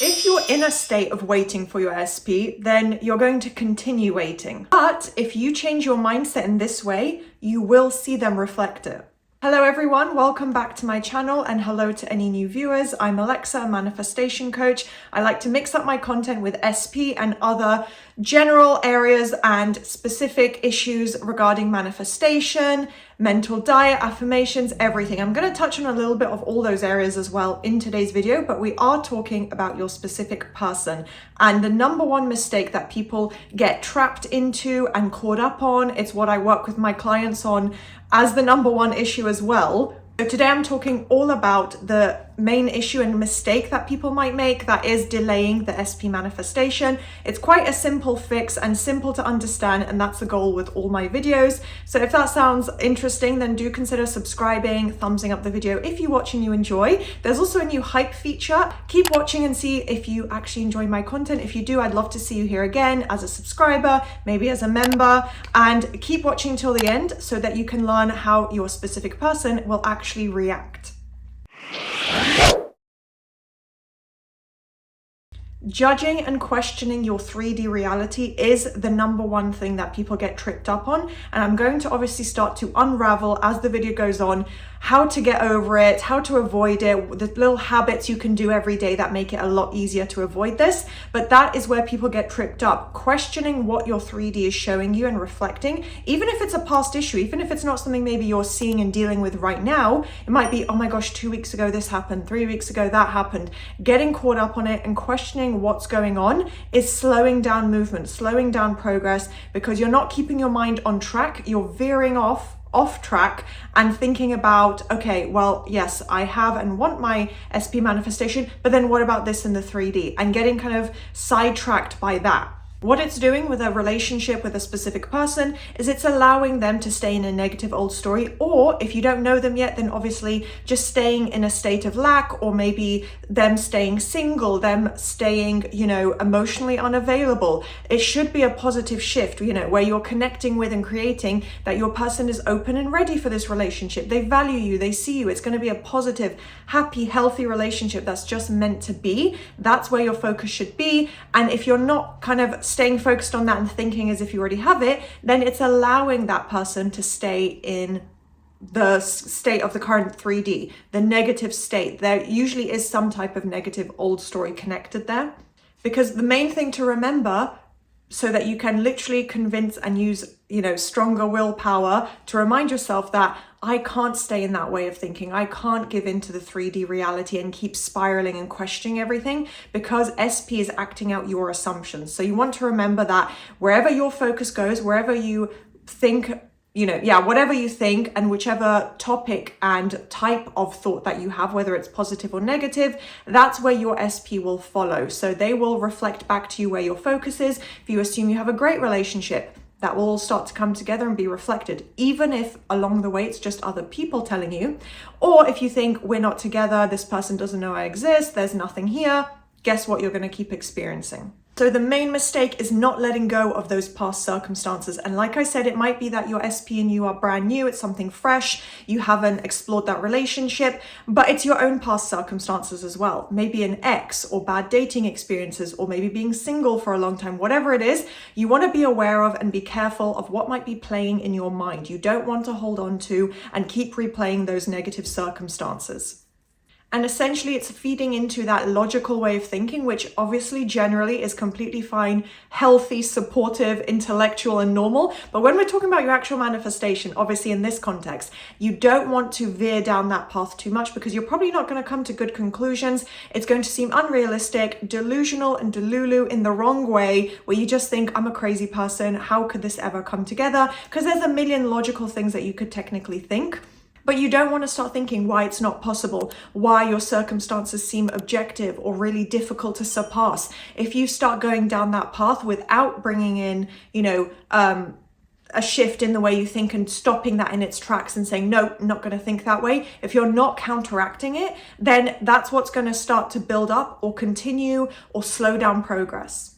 If you're in a state of waiting for your SP, then you're going to continue waiting. But if you change your mindset in this way, you will see them reflect it. Hello everyone, welcome back to my channel and hello to any new viewers. I'm Alexa, a manifestation coach. I like to mix up my content with SP and other general areas and specific issues regarding manifestation, mental diet, affirmations, everything. I'm going to touch on a little bit of all those areas as well in today's video, but we are talking about your specific person. And the number one mistake that people get trapped into and caught up on, it's what I work with my clients on as the number one issue as well. So today I'm talking all about the main issue and mistake that people might make, that is delaying the SP manifestation. It's quite a simple fix and simple to understand, and that's the goal with all my videos. So if that sounds interesting, then do consider subscribing, thumbsing up the video if you watch and you enjoy. There's also a new hype feature. Keep watching and see if you actually enjoy my content. If you do, I'd love to see you here again as a subscriber, maybe as a member, and keep watching till the end so that you can learn how your specific person will actually react. Judging and questioning your 3D reality is the number one thing that people get tripped up on. And I'm going to obviously start to unravel as the video goes on, how to get over it, how to avoid it, the little habits you can do every day that make it a lot easier to avoid this. But that is where people get tripped up, questioning what your 3D is showing you and reflecting, even if it's a past issue, even if it's not something maybe you're seeing and dealing with right now. It might be, oh my gosh, 2 weeks ago this happened, 3 weeks ago that happened. Getting caught up on it and questioning what's going on is slowing down movement, slowing down progress, because you're not keeping your mind on track. You're veering off track and thinking about, okay, well, yes, I have and want my SP manifestation, but then what about this in the 3D? And getting kind of sidetracked by that. What it's doing with a relationship with a specific person is it's allowing them to stay in a negative old story, or if you don't know them yet, then obviously just staying in a state of lack, or maybe them staying single, them staying, emotionally unavailable. It should be a positive shift, where you're connecting with and creating that your person is open and ready for this relationship. They value you, they see you. It's going to be a positive, happy, healthy relationship that's just meant to be. That's where your focus should be. And if you're not kind of staying focused on that and thinking as if you already have it, then it's allowing that person to stay in the state of the current 3D, the negative state. There usually is some type of negative old story connected there, because the main thing to remember, so that you can literally convince and use, stronger willpower to remind yourself that I can't stay in that way of thinking. I can't give into the 3D reality and keep spiraling and questioning everything, because SP is acting out your assumptions. So you want to remember that wherever your focus goes, wherever you think, whatever you think and whichever topic and type of thought that you have, whether it's positive or negative, that's where your SP will follow. So they will reflect back to you where your focus is. If you assume you have a great relationship, that will all start to come together and be reflected, even if along the way it's just other people telling you. Or if you think we're not together, this person doesn't know I exist, there's nothing here, guess what you're going to keep experiencing. So the main mistake is not letting go of those past circumstances. And like I said, it might be that your SP and you are brand new, it's something fresh, you haven't explored that relationship, but it's your own past circumstances as well. Maybe an ex, or bad dating experiences, or maybe being single for a long time. Whatever it is, you want to be aware of and be careful of what might be playing in your mind. You don't want to hold on to and keep replaying those negative circumstances. And essentially it's feeding into that logical way of thinking, which obviously generally is completely fine, healthy, supportive, intellectual, and normal. But when we're talking about your actual manifestation, obviously in this context, you don't want to veer down that path too much, because you're probably not going to come to good conclusions. It's going to seem unrealistic, delusional, and delulu in the wrong way, where you just think, I'm a crazy person. How could this ever come together? Because there's a million logical things that you could technically think. But you don't want to start thinking why it's not possible, why your circumstances seem objective or really difficult to surpass. If you start going down that path without bringing in, a shift in the way you think and stopping that in its tracks and saying, no, I'm not going to think that way. If you're not counteracting it, then that's what's going to start to build up or continue or slow down progress.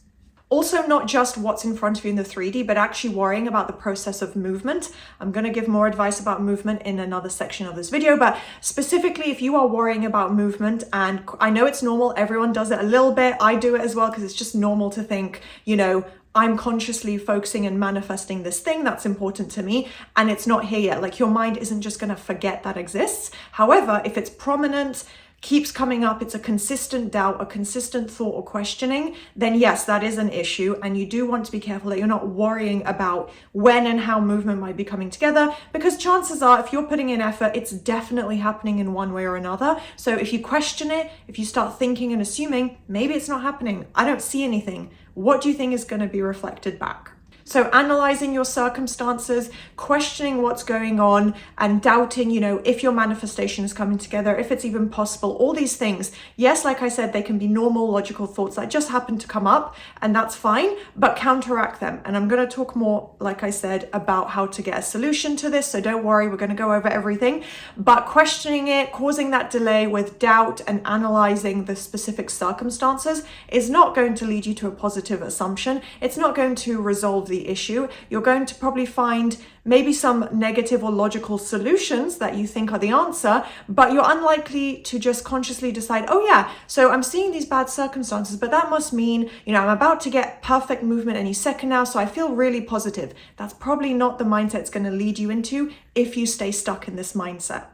Also, not just what's in front of you in the 3D, but actually worrying about the process of movement. I'm going to give more advice about movement in another section of this video, but specifically if you are worrying about movement, and I know it's normal, everyone does it a little bit, I do it as well, because it's just normal to think, you know, I'm consciously focusing and manifesting this thing that's important to me, and it's not here yet. Like, your mind isn't just going to forget that exists. However, if it's prominent, keeps coming up, it's a consistent doubt, a consistent thought or questioning, then yes, that is an issue. And you do want to be careful that you're not worrying about when and how movement might be coming together, because chances are, if you're putting in effort, it's definitely happening in one way or another. So if you question it, if you start thinking and assuming, maybe it's not happening, I don't see anything, what do you think is going to be reflected back? So analyzing your circumstances, questioning what's going on, and doubting, you know, if your manifestation is coming together, if it's even possible, all these things. Yes, like I said, they can be normal, logical thoughts that just happen to come up, and that's fine, but counteract them. And I'm going to talk more, like I said, about how to get a solution to this. So don't worry, we're going to go over everything. But questioning it, causing that delay with doubt and analyzing the specific circumstances is not going to lead you to a positive assumption. It's not going to resolve the issue. You're going to probably find maybe some negative or logical solutions that you think are the answer, but you're unlikely to just consciously decide, oh yeah, so I'm seeing these bad circumstances, but that must mean, you know, I'm about to get perfect movement any second now, so I feel really positive. That's probably not the mindset it's going to lead you into if you stay stuck in this mindset.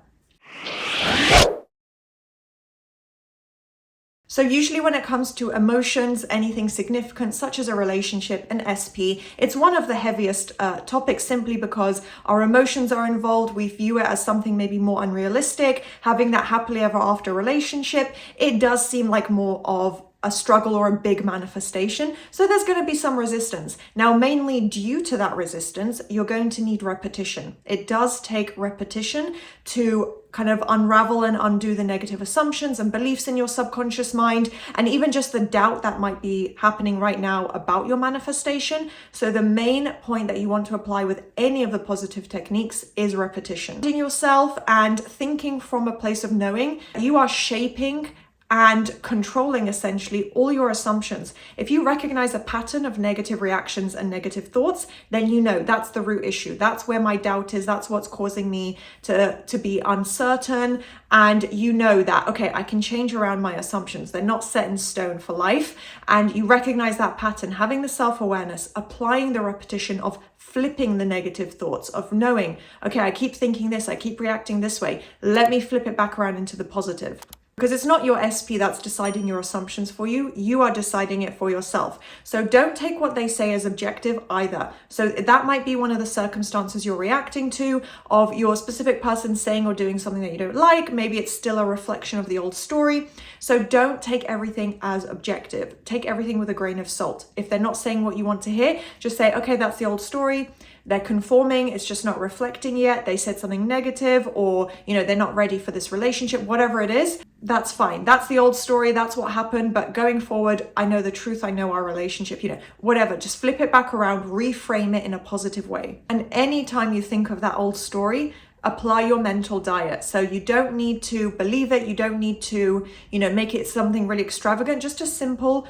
So usually when it comes to emotions, anything significant, such as a relationship, an SP, it's one of the heaviest topics, simply because our emotions are involved. We view it as something maybe more unrealistic. Having that happily ever after relationship, it does seem like more of a struggle or a big manifestation. So there's going to be some resistance. Now, mainly due to that resistance, you're going to need repetition. It does take repetition to kind of unravel and undo the negative assumptions and beliefs in your subconscious mind, and even just the doubt that might be happening right now about your manifestation. So the main point that you want to apply with any of the positive techniques is repetition. In yourself and thinking from a place of knowing, you are shaping and controlling essentially all your assumptions. If you recognize a pattern of negative reactions and negative thoughts, then you know that's the root issue. That's where my doubt is. That's what's causing me to be uncertain. And you know that, okay, I can change around my assumptions. They're not set in stone for life. And you recognize that pattern, having the self-awareness, applying the repetition of flipping the negative thoughts, of knowing, okay, I keep thinking this, I keep reacting this way. Let me flip it back around into the positive. Because it's not your SP that's deciding your assumptions for you. You are deciding it for yourself. So don't take what they say as objective either. So that might be one of the circumstances you're reacting to, of your specific person saying or doing something that you don't like. Maybe it's still a reflection of the old story. So don't take everything as objective. Take everything with a grain of salt. If they're not saying what you want to hear, just say, okay, that's the old story. They're conforming, it's just not reflecting yet. They said something negative, or, you know, they're not ready for this relationship, whatever it is, that's fine. That's the old story, that's what happened. But going forward, I know the truth, I know our relationship, you know, whatever, just flip it back around, reframe it in a positive way. And anytime you think of that old story, apply your mental diet. So you don't need to believe it, you don't need to, you know, make it something really extravagant, just a simple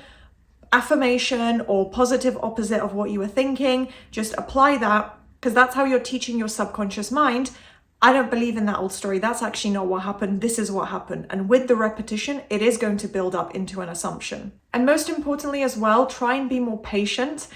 affirmation or positive opposite of what you were thinking. Just apply that, because that's how you're teaching your subconscious mind, I don't believe in that old story. That's actually not what happened. This is what happened. And with the repetition, it is going to build up into an assumption. And most importantly as well, try and be more patient.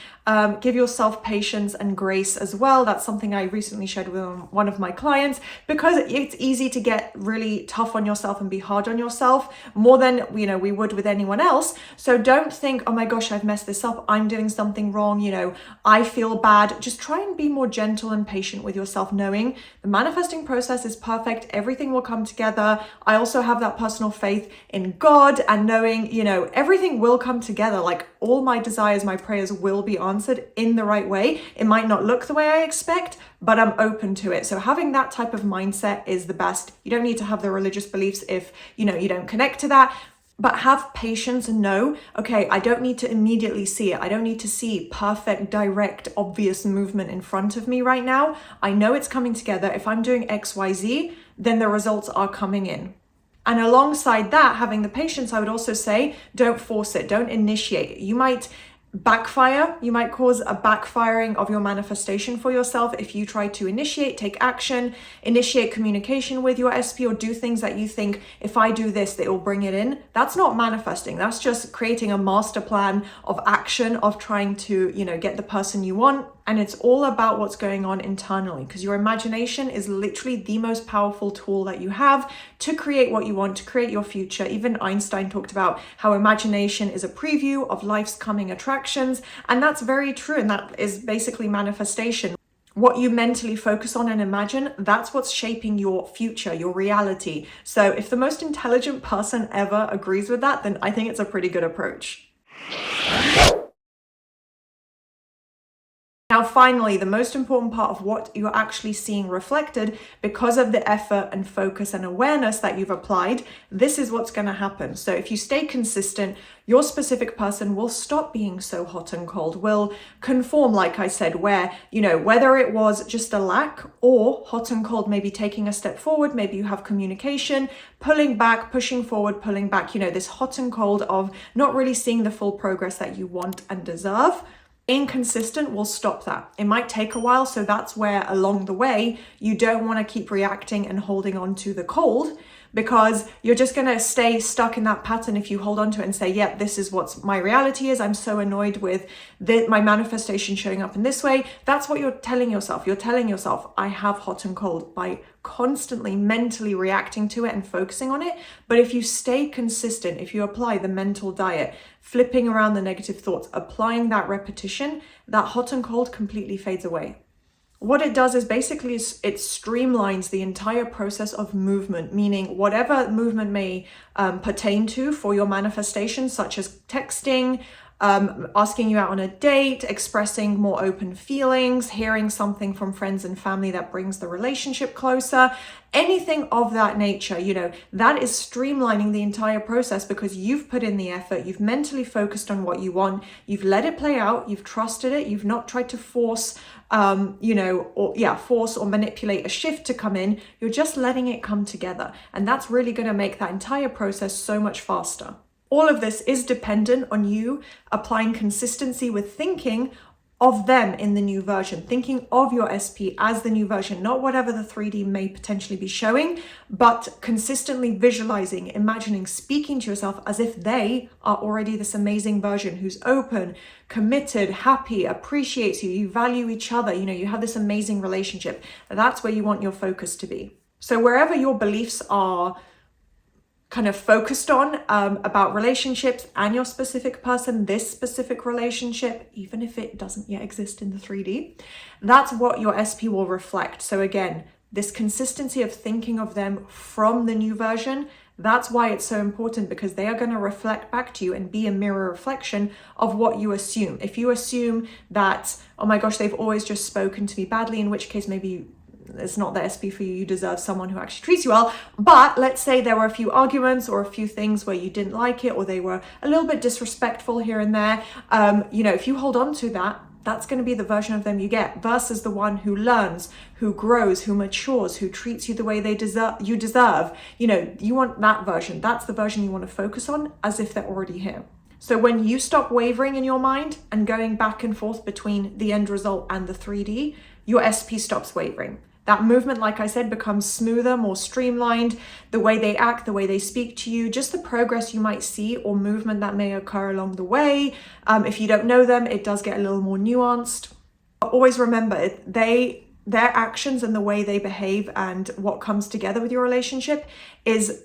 Give yourself patience and grace as well. That's something I recently shared with one of my clients, because it's easy to get really tough on yourself and be hard on yourself more than, you know, we would with anyone else. So don't think, oh my gosh, I've messed this up, I'm doing something wrong, you know, I feel bad. Just try and be more gentle and patient with yourself, knowing the manifesting process is perfect. Everything will come together. I also have that personal faith in God, and knowing, you know, everything will come together. Like, all my desires, my prayers will be answered in the right way. It might not look the way I expect, but I'm open to it. So having that type of mindset is the best. You don't need to have the religious beliefs if, you know, you don't connect to that, but have patience and know, okay, I don't need to immediately see it. I don't need to see perfect, direct, obvious movement in front of me right now. I know it's coming together. If I'm doing XYZ, then the results are coming in. And alongside that, having the patience, I would also say, don't force it, don't initiate it. You might backfire. You might cause a backfiring of your manifestation for yourself if you try to initiate, take action, initiate communication with your SP, or do things that you think, if I do this, it will bring it in. That's not manifesting. That's just creating a master plan of action of trying to, get the person you want. And it's all about what's going on internally, because your imagination is literally the most powerful tool that you have to create what you want, to create your future. Even Einstein talked about how imagination is a preview of life's coming attractions. And that's very true. And that is basically manifestation. What you mentally focus on and imagine, that's what's shaping your future, your reality. So if the most intelligent person ever agrees with that, then I think it's a pretty good approach. Now, finally, the most important part of what you're actually seeing reflected, because of the effort and focus and awareness that you've applied, this is what's going to happen. So if you stay consistent, your specific person will stop being so hot and cold, will conform, like I said, where, whether it was just a lack or hot and cold, maybe taking a step forward, maybe you have communication, pulling back, pushing forward, pulling back, this hot and cold of not really seeing the full progress that you want and deserve. Inconsistent will stop that. It might take a while, so that's where along the way you don't want to keep reacting and holding on to the cold, because you're just going to stay stuck in that pattern if you hold on to it and say, yep, this is what my reality is. I'm so annoyed with my manifestation showing up in this way. That's what you're telling yourself. You're telling yourself, I have hot and cold, by constantly mentally reacting to it and focusing on it. But if you stay consistent, if you apply the mental diet, flipping around the negative thoughts, applying that repetition, that hot and cold completely fades away. What it does is basically it streamlines the entire process of movement, meaning whatever movement may pertain to for your manifestation, such as texting, asking you out on a date, expressing more open feelings, hearing something from friends and family that brings the relationship closer, anything of that nature, that is streamlining the entire process, because you've put in the effort, you've mentally focused on what you want, you've let it play out, you've trusted it, you've not tried to force or manipulate a shift to come in. You're just letting it come together. And that's really going to make that entire process so much faster. All of this is dependent on you applying consistency with thinking of them in the new version, thinking of your SP as the new version, not whatever the 3D may potentially be showing, but consistently visualizing, imagining, speaking to yourself as if they are already this amazing version who's open, committed, happy, appreciates you, you value each other, you have this amazing relationship. That's where you want your focus to be. So wherever your beliefs are kind of focused on about relationships and your specific person, this specific relationship, even if it doesn't yet exist in the 3D, that's what your SP will reflect. So again, this consistency of thinking of them from the new version, that's why it's so important, because they are going to reflect back to you and be a mirror reflection of what you assume. If you assume that, oh my gosh, they've always just spoken to me badly, in which case maybe it's not the SP for you, you deserve someone who actually treats you well. But let's say there were a few arguments or a few things where you didn't like it, or they were a little bit disrespectful here and there. If you hold on to that, that's going to be the version of them you get, versus the one who learns, who grows, who matures, who treats you the way you deserve. You want that version. That's the version you want to focus on, as if they're already here. So when you stop wavering in your mind and going back and forth between the end result and the 3D, your SP stops wavering. That movement, like I said, becomes smoother, more streamlined. The way they act, the way they speak to you, just the progress you might see or movement that may occur along the way. If you don't know them, it does get a little more nuanced. But always remember, their actions and the way they behave and what comes together with your relationship is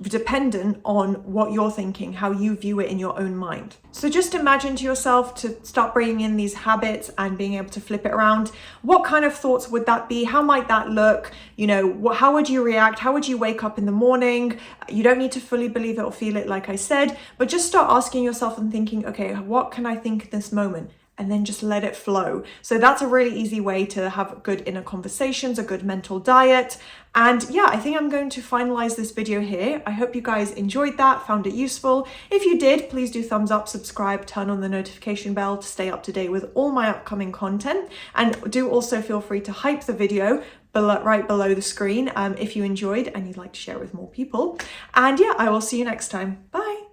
dependent on what you're thinking, how you view it in your own mind. So just imagine to yourself to start bringing in these habits and being able to flip it around. What kind of thoughts would that be? How might that look? How would you react? How would you wake up in the morning? You don't need to fully believe it or feel it, like I said, but just start asking yourself and thinking, okay, what can I think at this moment? And then just let it flow. So that's a really easy way to have good inner conversations, a good mental diet. And yeah, I think I'm going to finalize this video here. I hope you guys enjoyed that, found it useful. If you did, please do thumbs up, subscribe, turn on the notification bell to stay up to date with all my upcoming content. And do also feel free to hype the video right below the screen if you enjoyed and you'd like to share it with more people. And yeah, I will see you next time. Bye.